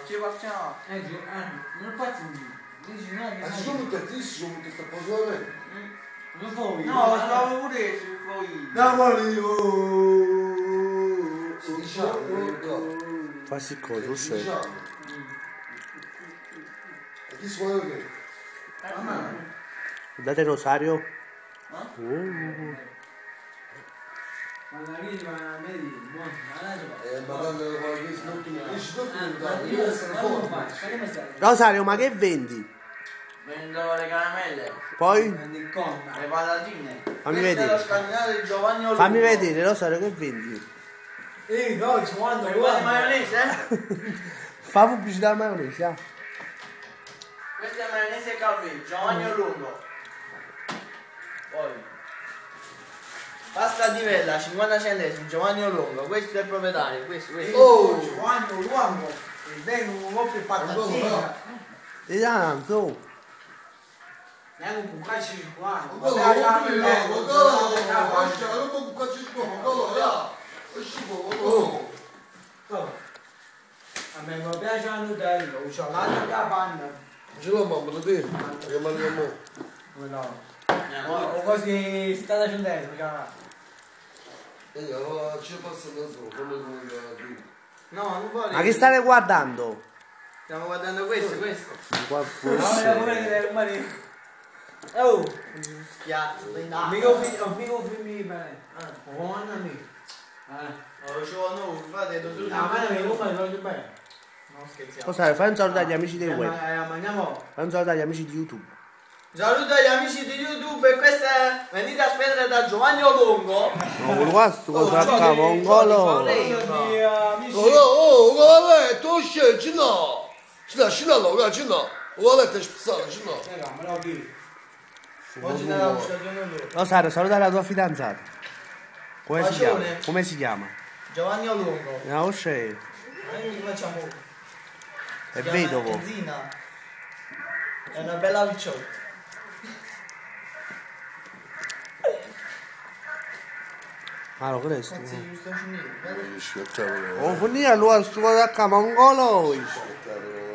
ci facciamo. Non faccio un Ma ci sono tantissimi, sono tutti posare. non puoi. No, stavo pure su poi. No, Mario! Diciamo, Farsi cosa, uscire. diciamo. E chi si vuole che? Guardate Rosario. Ma la vita va a me buono. Madonna, qualche snottino. Dici snottino, io essere forte. Rosario, ma che vendi? Vendo le caramelle, Poi? le patatine. Fammi Questo vedere. è lo scandinato di Giovanni Olungo. Fammi vedere, Rosario, che vendi? No, ci quando Per quale maionese? Fa pubblicità al maionese, ah. Questa è maionese Calvi, Giovanni Olungo. Poi pasta di vella, 50 centesimi, Giovanni Olungo. Questo è il proprietario, questo. Oh! Giovanni Luango, il bene un po' più patatina. E tanto. Neanche un bucaci di qua. A me non piace la Nutella, ho cioccolata da panna. Ce l'ho mamma, lo devi? Che mangiamo? O così sta da centesimo, Ci passa da solo, come qui. No, non vuole. Ma che state guardando? Stiamo guardando questo. Qua Allora, forse. come vedere, umani. Oh, Schiazzo, dei nati. mica film bene. Oh, andami. Oh, ci vuole fate tutto. No, ma non mi voglio bene. Non scherziamo. Rosario, fai un saluto agli amici del web. Mangiamo. Fai un saluto agli amici di YouTube. Saluto agli amici di YouTube e questa è venite a spendere da Giovanni Olungo. No, quello qua sto cosa a mongolo. vabbè, tu scegli, no! Ho letto spezzato, no! Me lo dico. Oggi nella stagione Olungo. Rosario, saluta la tua fidanzata. Come si chiama? Pacione. Come si chiama? Giovanni Olungo. No, c'è. Quindi facciamo. È vedovo. Zina. È una bella picciotta. Ma lo questo? Sì, giusto finire. Oh, finire allora sto cosa a mongolo. Aspettare